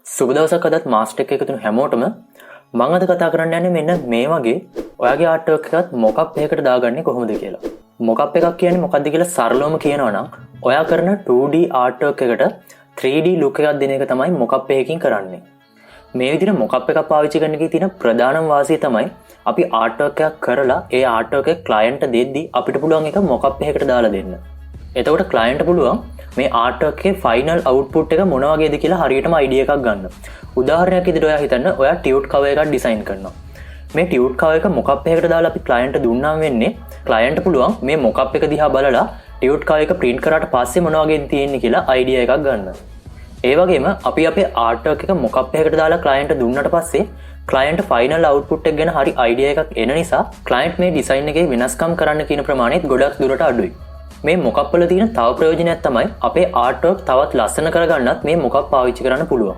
සුබ දවසක් අදත් මාස්ටර් එකක තුන හැමෝටම මම අද කතා කරන්න යන්නේ මෙන්න මේ වගේ ඔයාගේ ආර්ට් වර්ක් එකත් මොකප් එකකට දාගන්නේ කොහොමද කියලා. මොකප් එකක් කියන්නේ මොකක්ද කියලා සරලවම කියනවා නම් ඔයා කරන 2D ආර්ට් වර්ක් එකට 3D ලුක් එකක් දෙන එක තමයි මොකප් එකකින් කරන්නේ. මේ විදිහට මොකප් එකක් පාවිච්චි කරන එකේ තියෙන ප්‍රධානම වාසිය තමයි අපි ආර්ට් වර්ක් එකක් කරලා ඒ ආර්ට් වර්ක් එක ක්ලයන්ට් දෙද්දි අපිට පුළුවන් එක මොකප් එකකට දාලා දෙන්න. එතකොට ක්ලයන්ට් පුළුවන් මේ ආර්ට් වර්ක් එකේ ෆයිනල් අවුට්පුට් එක මොන වගේද කියලා හරියටම අයිඩියා එකක් ගන්න. උදාහරණයක් විදිහට ඔයා හිතන්න ඔයා ටියුට් කවර් එකක් ඩිසයින් කරනවා. මේ ටියුට් කවර් එක මොකප් එකකට දාලා අපි ක්ලයන්ට් දුන්නාම වෙන්නේ ක්ලයන්ට් පුළුවන් මේ මොකප් එක දිහා බලලා ටියුට් කවර් එක print කරාට පස්සේ මොන වගේද තියෙන්නේ කියලා අයිඩියා එකක් ගන්න. ඒ වගේම අපි අපේ ආර්ට් වර්ක් එක මොකප් එකකට දාලා ක්ලයන්ට් දුන්නාට පස්සේ ක්ලයන්ට් ෆයිනල් අවුට්පුට් එක ගැන හරි අයිඩියා එකක් එන නිසා ක්ලයන්ට් මේ ඩිසයින් එකේ වෙනස්කම් කරන්න කියන ප්‍රමාණයත් ගොඩක් දුරට අඩුයි. මේ මොකප් වල තියෙන තව ප්‍රයෝජනයක් තමයි අපේ ආර්ට් වර්ක් තවත් ලස්සන කරගන්නත් මේ මොකප් පාවිච්චි කරන්න පුළුවන්.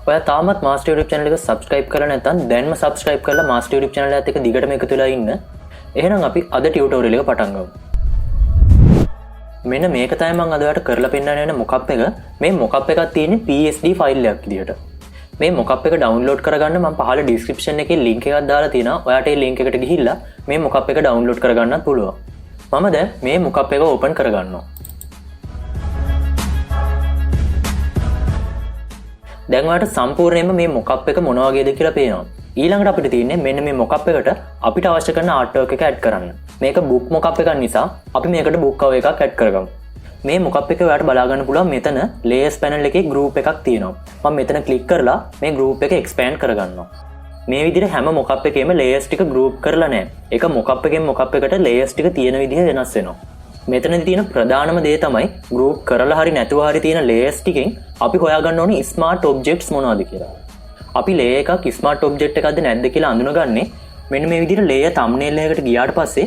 ඔයා තාමත් මාස්ටර් YouTube channel එක subscribe කරලා නැත්නම් දැන්ම subscribe කරලා මාස්ටර් YouTube channel එකත් එක්ක දිගටම එකතු වෙලා ඉන්න. එහෙනම් අපි අද ටියුටෝරියල් එක පටන් ගමු. මෙන්න මේක තමයි මම අද ඔයාලට කරලා පෙන්නන්න යන මොකප් එක. මේ මොකප් එකක් තියෙන්නේ PSD ෆයිල් එකක් විදියට. මේ මොකප් එක ඩවුන්ලෝඩ් කරගන්න මම පහළ description එකේ link එකක් දාලා තියෙනවා. ඔයාට ඒ link එකට ගිහිල්ලා මේ මොකප් එක ඩවුන්ලෝඩ් කරගන්නත් පුළුවන්. මම දැන් මේ මොකප් එක ඕපන් කරගන්නවා. දැන් ඔයාලට සම්පූර්ණයෙන්ම මේ මොකප් එක මොන වගේද කියලා පේනවා. ඊළඟට අපිට තියෙන්නේ මෙන්න මේ මොකප් එකට අපිට අවශ්‍ය කරන ආර්ට් වර්ක් එක ඇඩ් කරන්න. මේක බුක් මොකප් එකක් නිසා අපි මේකට බුක් කවර් එකක් ඇඩ් කරගමු. මේ මොකප් එක ඔයාලට බලා ගන්න පුළුවන් මෙතන layers panel එකේ group එකක් තියෙනවා. මම මෙතන ක්ලික් කරලා මේ group එක expand කරගන්නවා. මේ විදිහට හැම මොකප් එකේම layers ටික group කරලා නැහැ. ඒක මොකප් එකෙන් මොකප් එකට layers ටික තියෙන විදිහ වෙනස් වෙනවා. මෙතනදී තියෙන ප්‍රධානම දේ තමයි group කරලා හරි නැතුව හරි තියෙන layers ටිකෙන් අපි හොයාගන්න ඕනේ smart objects මොනවද කියලා. අපි layer එකක් smart object එකක්ද නැද්ද කියලා අඳුනගන්නේ මෙන්න මේ විදිහට layer thumbnail එකකට ගියාට පස්සේ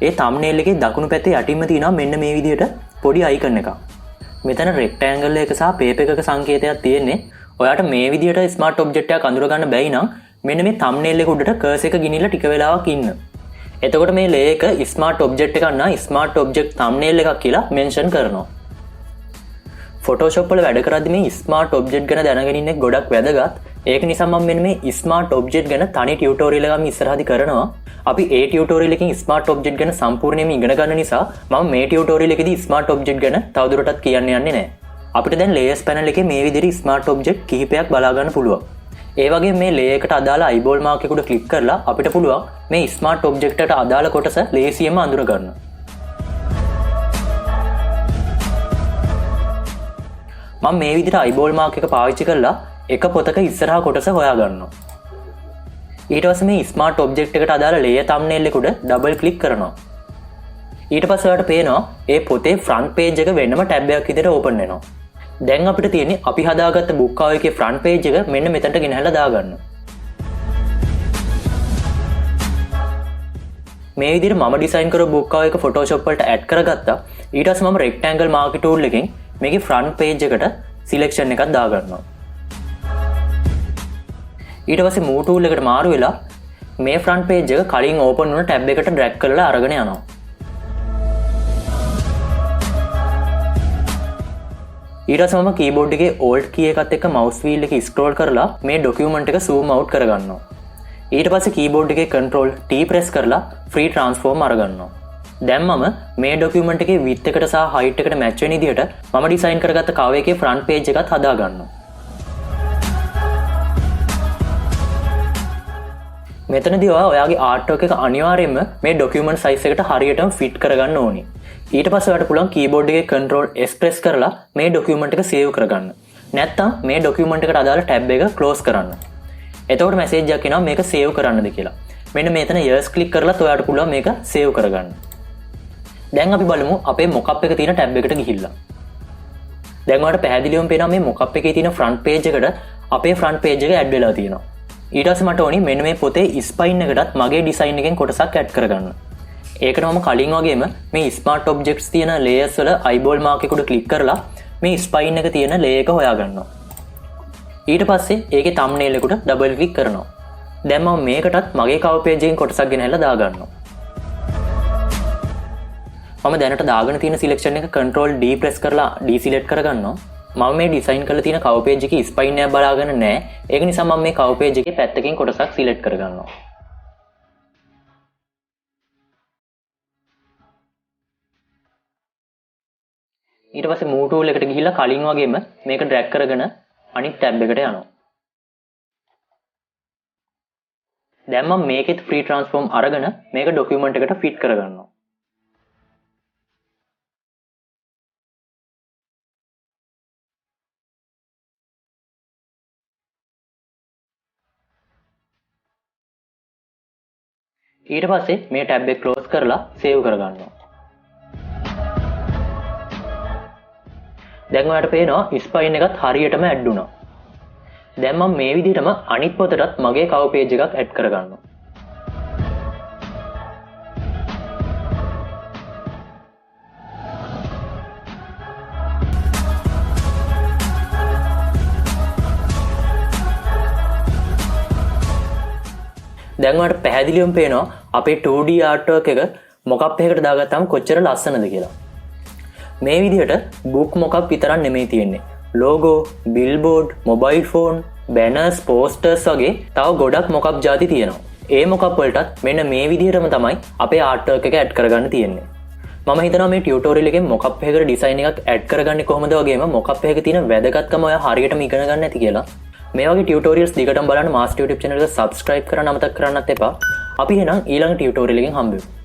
ඒ thumbnail එකේ දකුණු පැත්තේ යටින්ම තියෙනවා මෙන්න මේ විදිහට පොඩි icon එකක්. මෙතන rectangle එක සහ paper එකක සංකේතයක් තියෙන්නේ. ඔයාට මේ විදිහට smart object එකක් අඳුරගන්න බැයි නම් මෙන්න මේ thumbnail එක උඩට cursor එක ගිනිලා ටික වෙලාවක් ඉන්න. එතකොට මේ layer එක smart object එකක් නා smart object thumbnail එකක් කියලා mention කරනවා. Photoshop වල වැඩ කරද්දී මේ smart object ගැන දැනගෙන ඉන්න එක ගොඩක් වැදගත්. ඒක නිසා මම මෙන්න මේ smart object ගැන තනි tutorial එකක් ඉස්සරහදී කරනවා. අපි ඒ tutorial එකකින් smart object ගැන සම්පූර්ණයෙන්ම ඉගෙන ගන්න නිසා මම මේ tutorial එකේදී smart object ගැන තවදුරටත් කියන්න යන්නේ නැහැ. අපිට දැන් layers panel එකේ මේ විදිහට smart object කිහිපයක් බලා ගන්න පුළුවන්. ඒ වගේ මේ layer එකට අදාළ eyeball mark එක උඩ ක්ලික් කරලා අපිට පුළුවන් මේ smart object එකට අදාළ කොටස ලේසියෙන්ම අඳුර ගන්න. මම මේ විදිහට eyeball mark එක පාවිච්චි කරලා එක පොතක ඉස්සරහා කොටස හොයා ගන්නවා. ඊට පස්සේ මේ smart object එකට අදාළ layer thumbnail එක උඩ double click කරනවා. ඊට පස්සේ ඔයාලට පේනවා ඒ පොතේ front page එක වෙනම tab එකක් විදිහට open වෙනවා. දැන් අපිට තියෙන්නේ අපි හදාගත්ත බුක් කවර් එකේ ෆ්‍රන්ට් පේජ් එක මෙන්න මෙතනට ගෙනහැලා දාගන්න. මේ විදිහට මම ඩිසයින් කරපු බුක් කවර් එක Photoshop වලට ඇඩ් කරගත්තා. ඊට පස්සේ මම rectangle marquee tool එකෙන් මේකේ ෆ්‍රන්ට් පේජ් එකට selection එකක් දාගන්නවා. ඊට පස්සේ move tool එකට මාරු වෙලා මේ ෆ්‍රන්ට් පේජ් එක කලින් open වුණ tab එකට drag කරලා අරගෙන යනවා. ඊට පස්සේ මම keyboard එකේ alt key එකත් එක්ක mouse wheel එක scroll කරලා මේ document එක zoom out කරගන්නවා. ඊට පස්සේ keyboard එකේ control T press කරලා free transform අරගන්නවා. දැන් මම මේ document එකේ width එකට සහ height එකට match වෙන විදිහට මම design කරගත්ත cover එකේ front page එකත් හදා ගන්නවා. මෙතනදී ඔයාගේ art work එක අනිවාර්යයෙන්ම මේ document size එකට හරියටම fit කරගන්න ඕනේ. ඊට පස්සේ ඔයාලට පුළුවන් keyboard එකේ control S press කරලා මේ document එක save කරගන්න. නැත්නම් මේ document එකට අදාළ tab එක close කරන්න. එතකොට message එකක් එනවා මේක save කරන්නද කියලා. මෙන්න මෙතන yes click කරලා ඔයාලට පුළුවන් මේක save කරගන්න. දැන් අපි බලමු අපේ mockup එක තියෙන tab එකට ගිහිල්ලා. දැන් ඔයාලට පැහැදිලිවම පේනවා මේ mockup එකේ තියෙන front page එකට අපේ front page එක add වෙලා තියෙනවා. ඊට පස්සේ මට ඕනි මෙන්න මේ පොතේ spine එකටත් මගේ design එකෙන් කොටසක් add කරගන්න. ඒකට මම කලින් වගේම මේ smart objects තියෙන layers වල eyeball mark එක උඩ click කරලා මේ spine එක තියෙන layer එක හොයාගන්නවා. ඊට පස්සේ ඒකේ thumbnail එකට double click කරනවා. දැන් මම මේකටත් මගේ cover page එකෙන් කොටසක් ගෙනහැල්ලා දාගන්නවා. මම දැනට දාගෙන තියෙන selection එක control D press කරලා deselect කරගන්නවා. මම මේ ඩිසයින් කරලා තියෙන කවර් පේජ් එකේ ස්පයින් එක බලාගෙන නැහැ. ඒක නිසා මම මේ කවර් පේජ් එකේ පැත්තකින් කොටසක් සිලෙක්ට් කරගන්නවා. ඊට පස්සේ move tool එකට ගිහිල්ලා කලින් වගේම මේක drag කරගෙන අනිත් tab එකට යනවා. දැන් මම මේකෙත් free transform අරගෙන මේක document එකට fit කරගන්නවා. ඊට පස්සේ මේ tab එක close කරලා save කරගන්නවා. දැන් ඔයාලට පේනවා ස්පයින් එකත් හරියටම ඇඩ් වුණා. දැන් මම මේ විදිහටම අනිත් පොතටත් මගේ කවර් පේජ් එකක් ඇඩ් කරගන්නවා. දැන් ඔයාලට පැහැදිලිවම පේනවා අපේ 2D ආර්ට්වර්ක් එක මොකක් එකකට දාගත්තාම කොච්චර ලස්සනද කියලා. මේ විදිහට බුක් මොකක් විතරක් නෙමෙයි තියෙන්නේ. Logo, Billboard, mobile phone, බැනර්ස්, posters වගේ තව ගොඩක් මොකක් ಜಾති තියෙනවා. ඒ මොකක් වලටත් මෙන්න මේ විදිහටම තමයි අපේ ආර්ට්වර්ක් එක ඇඩ් කරගන්න තියෙන්නේ. මම හිතනවා මේ ටියුටෝරියල් එකෙන් මොකක් එකකට ඩිසයින් එකක් ඇඩ් කරගන්නේ කොහොමද වගේම මොකක් එකක තියෙන වැදගත්කම ඔයා හරියටම ඉගෙන ගන්න ඇති කියලා. මේ වගේ ටියුටෝරියල්ස් දිගටම බලන්න මාස්ටර් YouTube channel එක subscribe කරන්න අමතක කරන්නත් එපා. අපි එහෙනම් ඊළඟ ටියුටෝරියල් එකෙන් හම්බෙමු.